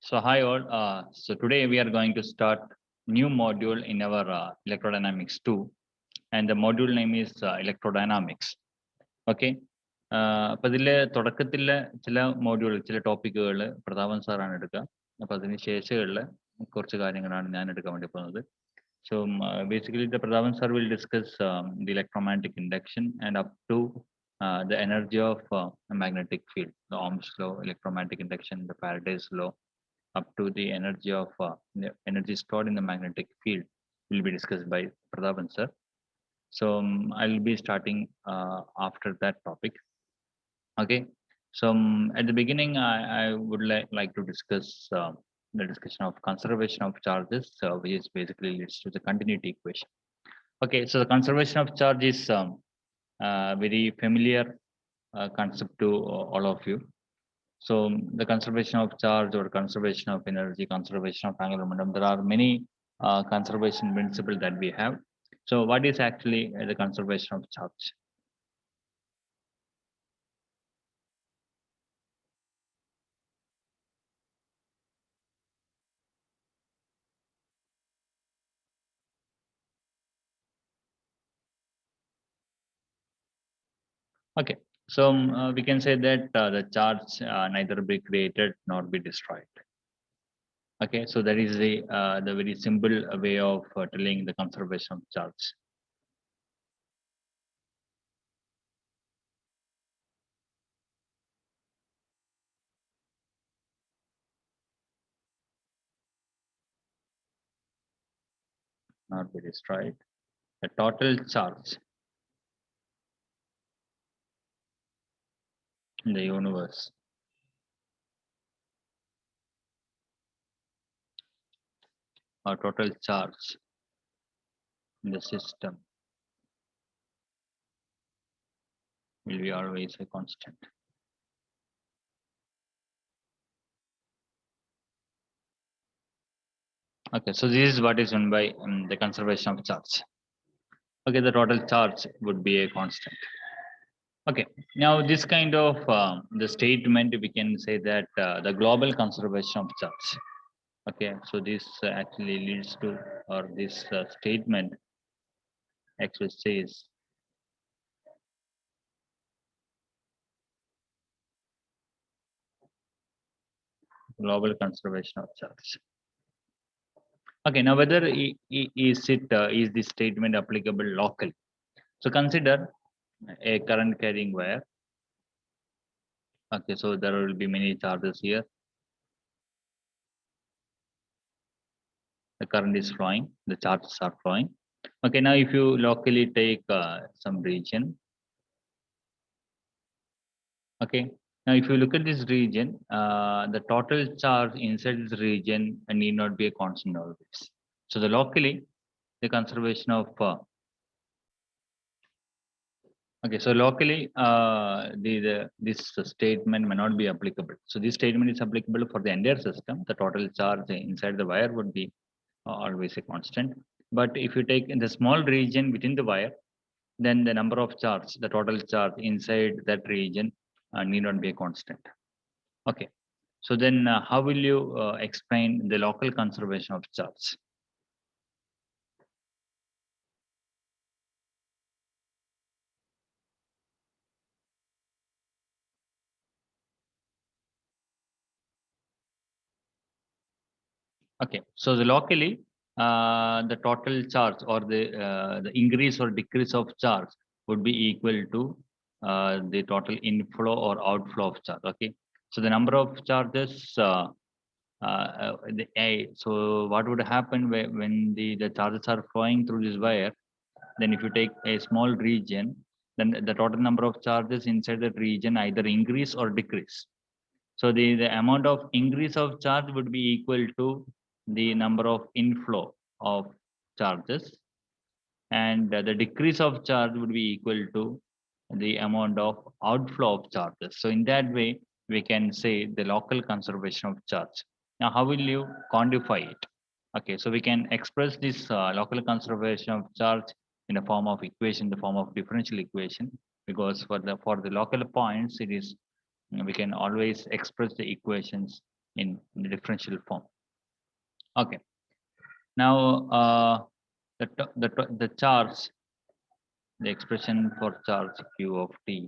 So hi all. So today we are going to start new module in our electrodynamics 2, and the module name is electrodynamics. Okay. അപ്പോൾ ഇതിലെ തുടക്കത്തിലെ ചില module ചില ടോപ്പിക്കുകൾ പ്രതാപൻ സാറാണ് എടുക്കുക. അപ്പോൾ അതിന് ശേഷമുള്ള കുറച്ച് കാര്യങ്ങളാണ് ഞാൻ എടുക്കാൻ വേണ്ടി പോകുന്നത്. So basically the Pradavan sir will discuss the electromagnetic induction and up to the energy of a magnetic field, the Ohm's law, electromagnetic induction, the Faraday's law, up to the energy of the energy stored in the magnetic field will be discussed by Pradapan sir. So I'll be starting after that topic. Okay. So at the beginning, I would like to discuss the discussion of conservation of charges, which is basically leads to the continuity equation. Okay, so the conservation of charge is very familiar concept to all of you. So the conservation of charge or conservation of energy, conservation of angular momentum, there are many conservation principles that we have. So what is actually the conservation of charge? Okay, so we can say that the charge neither be created nor be destroyed. Okay, so that is the very simple way of telling the conservation of charge. Not be destroyed. The total charge in the universe or total charge in the system will be always a constant. Okay, so this is what is meant by the conservation of charge. Okay, the total charge would be a constant. Okay, now this kind of the statement, we can say that the global conservation of charge. Okay, so this actually leads to, or this statement actually says global conservation of charge. Okay, now whether is this statement applicable locally? So consider a current carrying wire. Okay, so there will be many charges here. The current is flowing, the charges are flowing. Okay, now if you locally take some region. Okay, now if you look at this region, the total charge inside this region need not be a constant always. So the locally, the conservation of okay, so locally, this statement may not be applicable. So this statement is applicable for the entire system. The total charge inside the wire would be always a constant. But if you take in the small region within the wire, then the number of charge, the total charge inside that region need not be a constant. Okay, so then how will you explain the local conservation of charge? Okay, so the locally, the total charge or the increase or decrease of charge would be equal to the total inflow or outflow of charge. Okay, so the number of charges. So what would happen when the charges are flowing through this wire? Then if you take a small region, then the total number of charges inside that region either increase or decrease. So the amount of increase of charge would be equal to the number of inflow of charges, and the decrease of charge would be equal to the amount of outflow of charges. So in that way, we can say the local conservation of charge. Now, how will you quantify it? Okay, so we can express this local conservation of charge in the form of equation, the form of differential equation, because for the local points, it is we can always express the equations in the differential form. Okay. Now the charge, the expression for charge q of t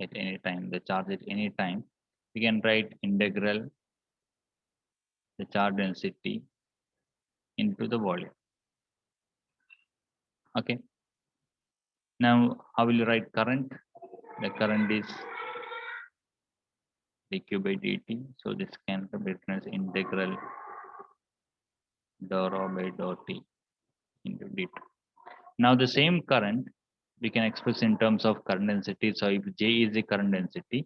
at any time, the charge at any time, we can write integral the charge density into the volume. Okay. Now, how will you write current? The current is dq by dt. So this can be written as integral dou rho by dou t into dt. Now the same current we can express in terms of current density. So if J is the current density,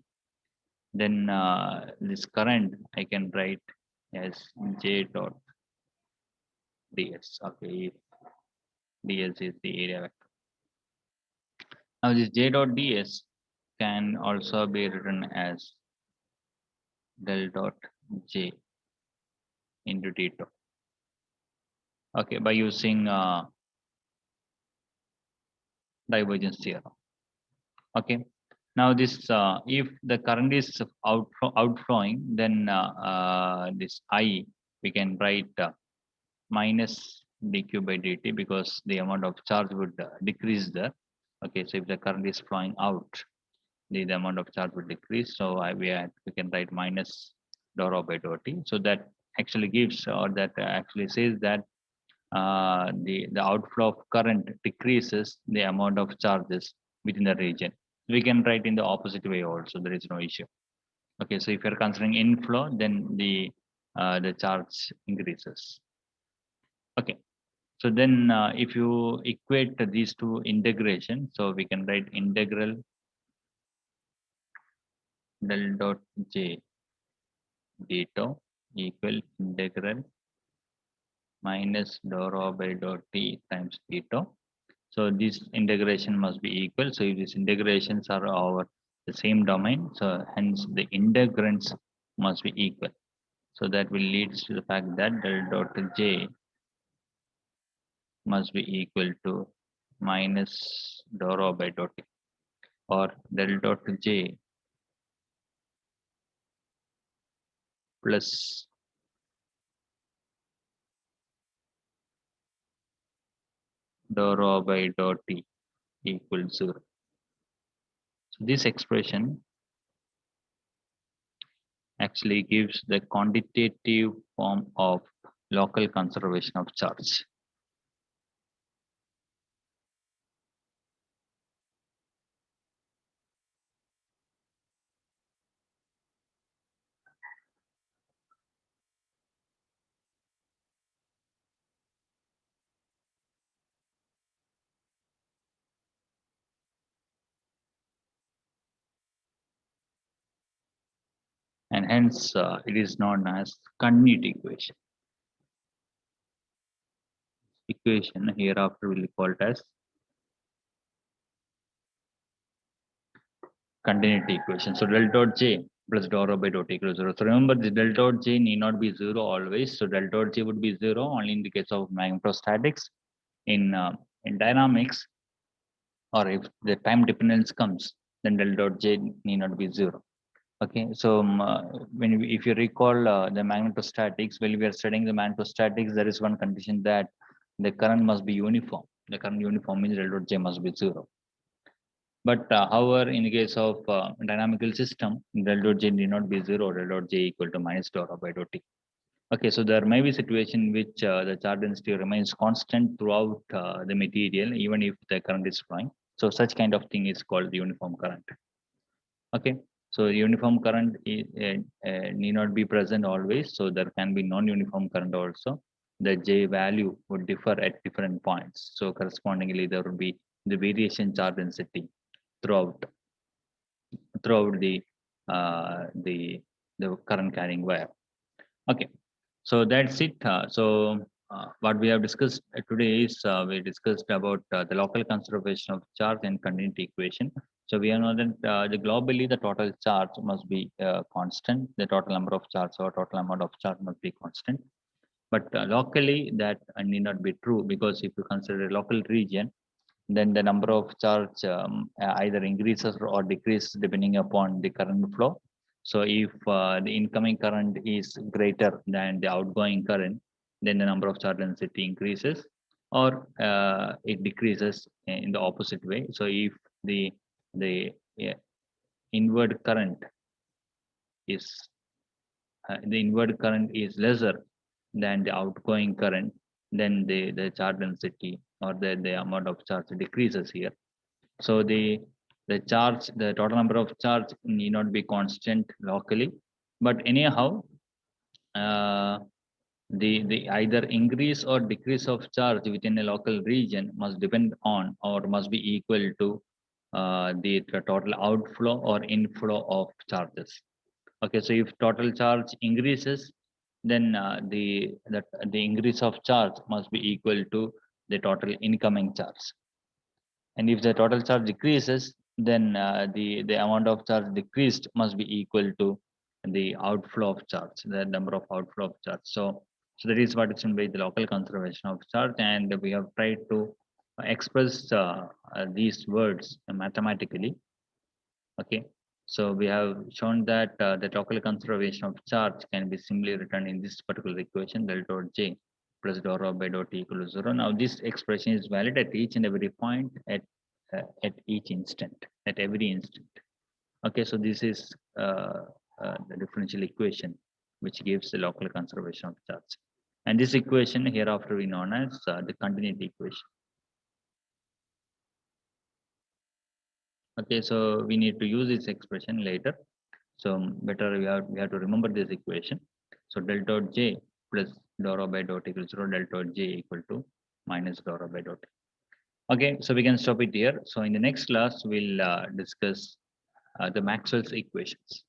then this current I can write as J dot ds. Okay, if ds is the area vector. Now this J dot ds can also be written as del dot J into d2. Okay, by using divergence theorem. Okay. Now this, if the current is outflowing, then this I we can write minus dq by dt, because the amount of charge would decrease there. Okay, so if the current is flowing out, the amount of charge would decrease. So we can write minus dou rho by dou t. So that actually gives, or that actually says that the outflow of current decreases the amount of charges within the region. We can write in the opposite way also, there is no issue. Okay, so if you're considering inflow, then the charge increases. Okay, so then if you equate these two integration, so we can write integral del dot j d tau equal integral minus dou rho by dou t times d tau. So this integration must be equal. So if these integrations are over the same domain, so hence the integrands must be equal. So that will lead to the fact that del dot j must be equal to minus dou rho by dou t, or del dot j plus dou rho by dou t equals 0. So this expression actually gives the quantitative form of local conservation of charge. And hence it is known as continuity equation. Equation hereafter will be called as continuity equation. So del dot j plus dou rho by dou t equals 0. So remember, the del dot j need not be 0 always. So del dot j would be 0 only in the case of magnetostatics. In dynamics, or if the time dependence comes, then del dot j need not be 0. Okay, so if you recall the magnetostatics, when we are studying the magnetostatics, there is one condition that the current must be uniform. The current uniform means del dot j must be 0. But however, in the case of dynamical system, del dot j need not be 0. Del dot j equal to minus dou rho by dou t. Okay, so there may be situation in which the charge density remains constant throughout the material, even if the current is flowing. So such kind of thing is called the uniform current. Okay, so uniform current need not be present always. So there can be non-uniform current also. The J value would differ at different points. So correspondingly, there would be the variation charge density throughout the current carrying wire. Okay, so that's it. What we have discussed today is we discussed about the local conservation of charge and continuity equation. So we know that the globally the total charge must be constant. The total number of charge or total amount of charge must be constant. But locally that need not be true, because if you consider a local region, then the number of charge either increases or decreases depending upon the current flow. So if the incoming current is greater than the outgoing current, then the number of charge density increases, or it decreases in the opposite way. So if the inward current is the inward current is lesser than the outgoing current, then the charge density or the amount of charge decreases here. So the total number of charge need not be constant locally, but anyhow, uh, the either increase or decrease of charge within a local region must depend on or must be equal to the total outflow or inflow of charges. Okay, so if total charge increases, then the increase of charge must be equal to the total incoming charge. And if the total charge decreases, then the amount of charge decreased must be equal to the outflow of charge, the number of outflow of charge. So that is what is meant by the local conservation of charge, and we have tried to express these words mathematically. Okay, so we have shown that the local conservation of charge can be simply written in this particular equation, del dot J plus dou rho by dot T equal to 0. Now this expression is valid at each and every point at each instant, at every instant. Okay, so this is the differential equation which gives the local conservation of charge. And this equation hereafter we known as the continuity equation. Okay, so we need to use this expression later. So better we have to remember this equation. So del dot J plus dou rho by dot equals 0, del dot J equal to minus dou rho by dot. Okay, so we can stop it here. So in the next class, we'll discuss the Maxwell's equations.